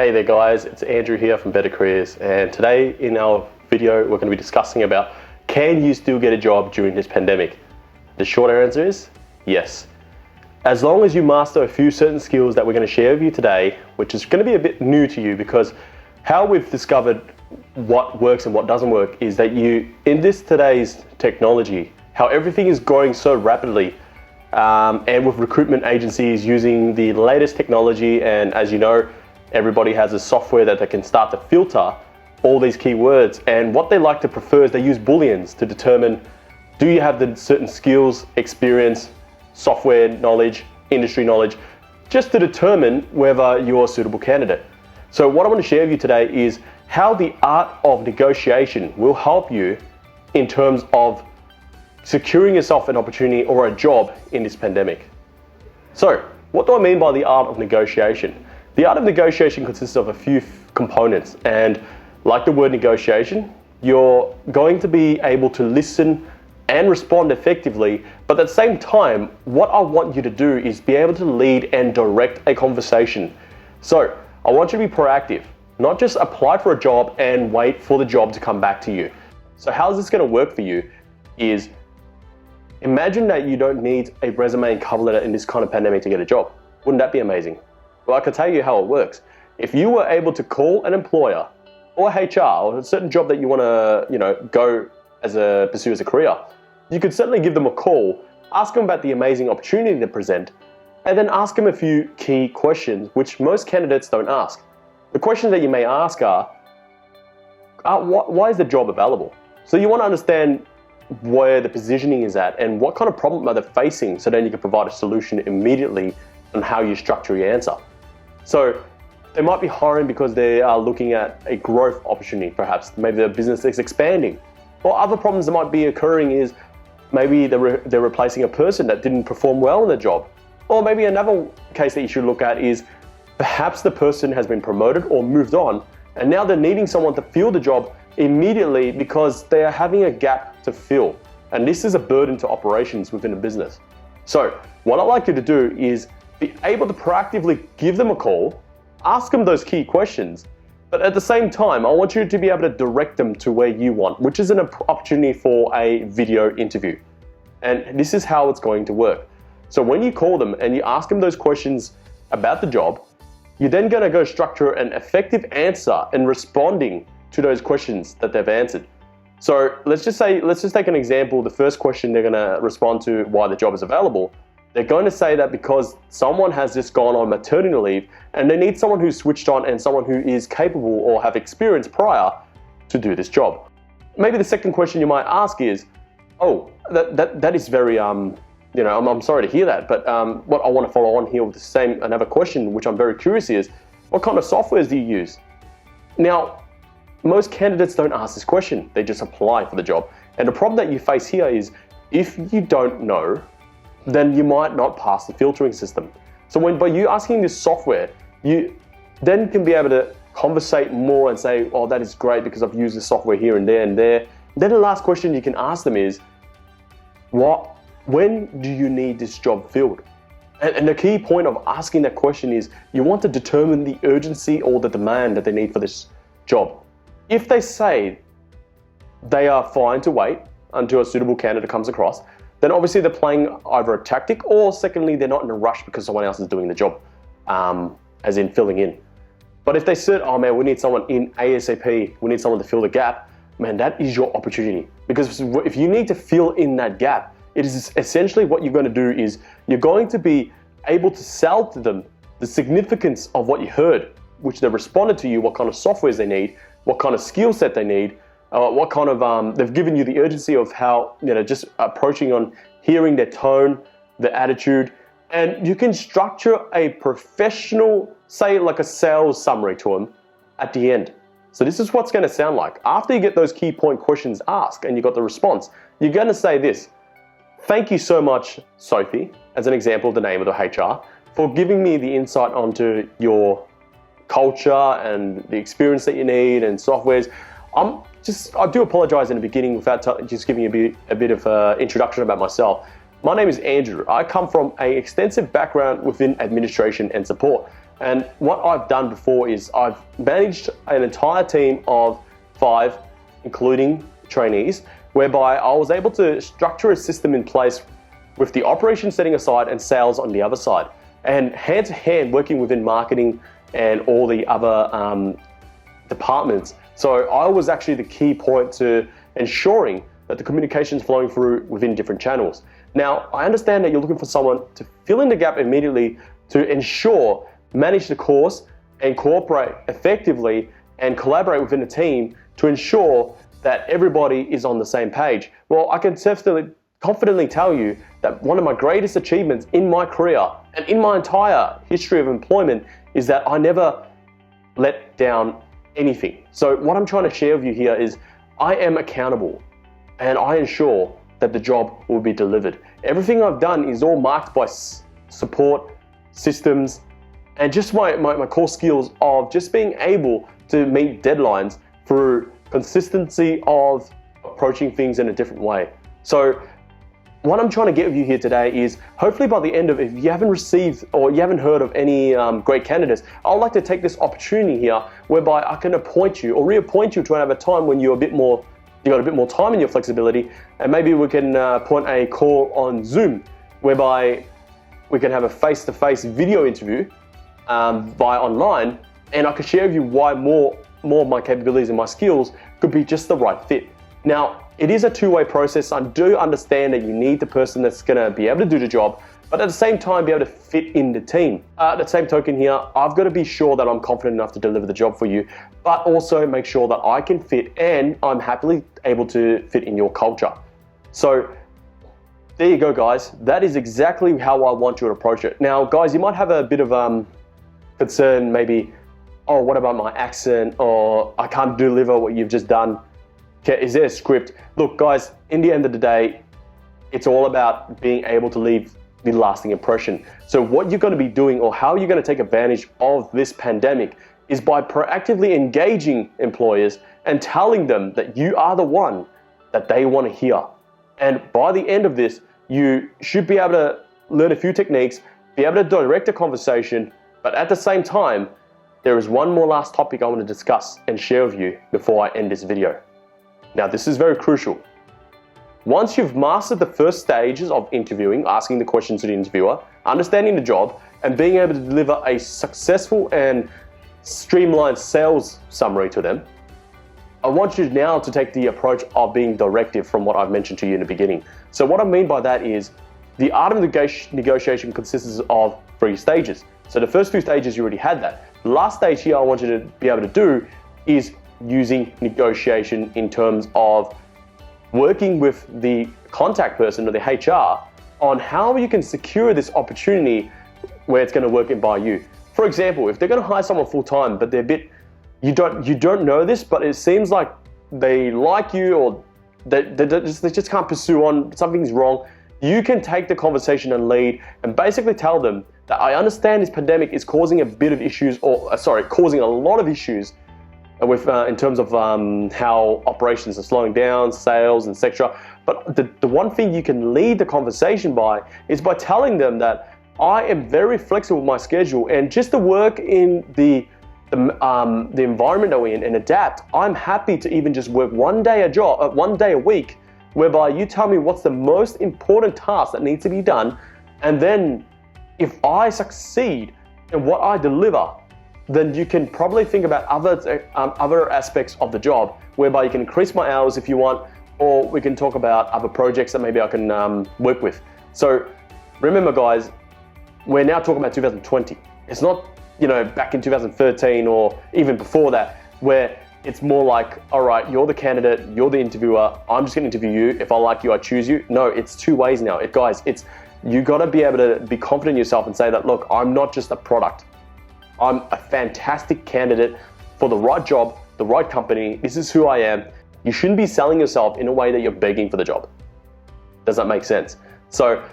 Hey there guys, it's Andrew here from Better Careers, and today in our video we're going to be discussing about, can you still get a job during this pandemic? The short answer is yes. As long as you master a few certain skills that we're going to share with you today, which is going to be a bit new to you, because how we've discovered what works and what doesn't work is that in today's technology, how everything is growing so rapidly, and with recruitment agencies using the latest technology, and as you know, everybody has a software that they can start to filter all these keywords, and what they like to prefer is they use Booleans to determine, do you have the certain skills, experience, software knowledge, industry knowledge, just to determine whether you're a suitable candidate. So what I want to share with you today is how the art of negotiation will help you in terms of securing yourself an opportunity or a job in this pandemic. So what do I mean by the art of negotiation? The art of negotiation consists of a few components, and like the word negotiation, you're going to be able to listen and respond effectively, but at the same time, what I want you to do is be able to lead and direct a conversation. So I want you to be proactive, not just apply for a job and wait for the job to come back to you. So how is this going to work for you is, imagine that you don't need a resume and cover letter in this kind of pandemic to get a job. Wouldn't that be amazing? Well, I can tell you how it works. If you were able to call an employer or HR or a certain job that you want to, pursue as a career, you could certainly give them a call, ask them about the amazing opportunity they present, and then ask them a few key questions, which most candidates don't ask. The questions that you may ask are why is the job available? So you want to understand where the positioning is at and what kind of problem are they facing, so then you can provide a solution immediately on how you structure your answer. So they might be hiring because they are looking at a growth opportunity, perhaps. Maybe their business is expanding. Or other problems that might be occurring is maybe they're replacing a person that didn't perform well in the job. Or maybe another case that you should look at is perhaps the person has been promoted or moved on, and now they're needing someone to fill the job immediately because they are having a gap to fill. And this is a burden to operations within a business. So what I'd like you to do is be able to proactively give them a call, ask them those key questions, but at the same time, I want you to be able to direct them to where you want, which is an opportunity for a video interview. And this is how it's going to work. So when you call them and you ask them those questions about the job, you're then going to go structure an effective answer in responding to those questions that they've answered. So let's just take an example. The first question they're going to respond to, why the job is available. They're going to say that because someone has just gone on maternity leave and they need someone who's switched on and someone who is capable or have experience prior to do this job. Maybe the second question you might ask is, oh, that is very, I'm sorry to hear that, but what I want to follow on here with another question, which I'm very curious is, what kind of softwares do you use? Now, most candidates don't ask this question, they just apply for the job. And the problem that you face here is, if you don't know, then you might not pass the filtering system. So by you asking this software, you then can be able to conversate more and say, oh, that is great because I've used this software here and there and there. Then the last question you can ask them is, when do you need this job filled? And the key point of asking that question is, you want to determine the urgency or the demand that they need for this job. If they say they are fine to wait until a suitable candidate comes across, then obviously they're playing either a tactic, or secondly, they're not in a rush because someone else is doing the job, as in filling in. But if they said, oh man, we need someone in ASAP, we need someone to fill the gap, man, that is your opportunity. Because if you need to fill in that gap, it is essentially what you're going to do is, you're going to be able to sell to them the significance of what you heard, which they responded to you, what kind of softwares they need, what kind of skill set they need, what kind of, they've given you the urgency of how, just approaching on hearing their tone, their attitude, and you can structure a professional, say like a sales summary to them at the end. So this is what's going to sound like. After you get those key point questions asked and you got the response, you're going to say this: thank you so much, Sophie, as an example of the name of the HR, for giving me the insight onto your culture and the experience that you need and softwares. I do apologize in the beginning without just giving you a bit of introduction about myself. My name is Andrew. I come from an extensive background within administration and support. And what I've done before is I've managed an entire team of 5, including trainees, whereby I was able to structure a system in place with the operations setting aside and sales on the other side, and hand to hand working within marketing and all the other departments. So I was actually the key point to ensuring that the communication is flowing through within different channels. Now, I understand that you're looking for someone to fill in the gap immediately to ensure, manage the course, and cooperate effectively and collaborate within the team to ensure that everybody is on the same page. Well, I can confidently tell you that one of my greatest achievements in my career and in my entire history of employment is that I never let down anything. So what I'm trying to share with you here is I am accountable and I ensure that the job will be delivered. Everything I've done is all marked by support, systems, and just my core skills of just being able to meet deadlines through consistency of approaching things in a different way. So what I'm trying to get with you here today is hopefully by the end of, if you haven't received or you haven't heard of any great candidates, I'd like to take this opportunity here whereby I can appoint you or reappoint you to have a time when you're you got a bit more time in your flexibility, and maybe we can point a call on Zoom whereby we can have a face-to-face video interview via online, and I can share with you why more of my capabilities and my skills could be just the right fit. Now, it is a two-way process. I do understand that you need the person that's going to be able to do the job, but at the same time be able to fit in the team. At the same token here, I've got to be sure that I'm confident enough to deliver the job for you, but also make sure that I can fit and I'm happily able to fit in your culture. So there you go, guys. That is exactly how I want you to approach it. Now, guys, you might have a bit of concern, maybe, oh, what about my accent? Or I can't deliver what you've just done. Okay, is there a script? Look, guys, in the end of the day, it's all about being able to leave the lasting impression. So what you're going to be doing or how you're going to take advantage of this pandemic is by proactively engaging employers and telling them that you are the one that they want to hear. And by the end of this, you should be able to learn a few techniques, be able to direct a conversation, but at the same time, there is one more last topic I want to discuss and share with you before I end this video. Now, this is very crucial. Once you've mastered the first stages of interviewing, asking the questions to the interviewer, understanding the job, and being able to deliver a successful and streamlined sales summary to them, I want you now to take the approach of being directive from what I've mentioned to you in the beginning. So what I mean by that is the art of negotiation consists of 3 stages. So the first 2 stages, you already had that. The last stage here I want you to be able to do is using negotiation in terms of working with the contact person or the HR on how you can secure this opportunity where it's going to work in by you. For example, if they're going to hire someone full-time, but they're a bit, you don't know this, but it seems like they like you or they just can't pursue on, something's wrong, you can take the conversation and lead and basically tell them that I understand this pandemic is causing a bit of issues, causing a lot of issues with in terms of how operations are slowing down, sales, etc. But the one thing you can lead the conversation by is by telling them that I am very flexible with my schedule, and just to work in the environment that we're in and adapt, I'm happy to even just work one day a week, whereby you tell me what's the most important task that needs to be done, and then if I succeed in what I deliver, then you can probably think about other aspects of the job, whereby you can increase my hours if you want, or we can talk about other projects that maybe I can work with. So remember, guys, we're now talking about 2020. It's not, back in 2013 or even before that, where it's more like, all right, you're the candidate, you're the interviewer, I'm just gonna interview you. If I like you, I choose you. No, it's 2 ways now. You gotta be able to be confident in yourself and say that, look, I'm not just a product. I'm a fantastic candidate for the right job, the right company. This is who I am. You shouldn't be selling yourself in a way that you're begging for the job. Does that make sense? So,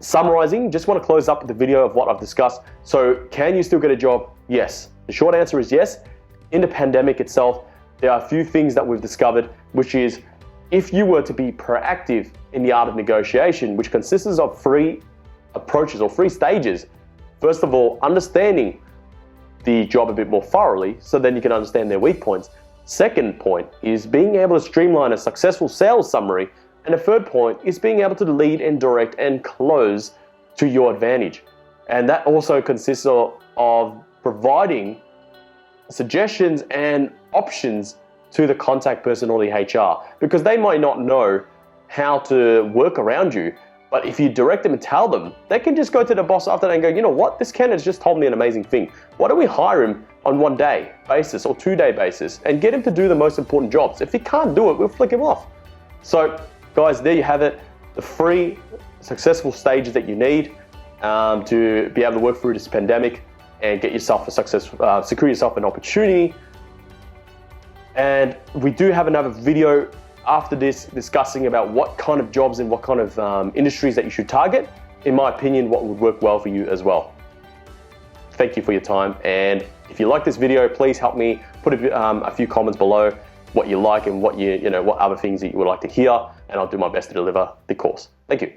summarizing, just want to close up the video of what I've discussed. So, can you still get a job? Yes. The short answer is yes. In the pandemic itself, there are a few things that we've discovered, which is if you were to be proactive in the art of negotiation, which consists of 3 approaches or 3 stages. First of all, understanding the job a bit more thoroughly so then you can understand their weak points. Second point is being able to streamline a successful sales summary. And the third point is being able to lead and direct and close to your advantage. And that also consists of providing suggestions and options to the contact person or the HR, because they might not know how to work around you. But if you direct them and tell them, they can just go to the boss after that and go, you know what, this candidate's just told me an amazing thing. Why don't we hire him on 1 day basis or 2 day basis and get him to do the most important jobs? If he can't do it, we'll flick him off. So guys, there you have it. The 3 successful stages that you need to be able to work through this pandemic and get yourself a success, secure yourself an opportunity. And we do have another video after this discussing about what kind of jobs and what kind of industries that you should target. In my opinion, what would work well for you as well. Thank you for your time. And if you like this video, please help me put a few comments below what you like and what what other things that you would like to hear, and I'll do my best to deliver the course. Thank you.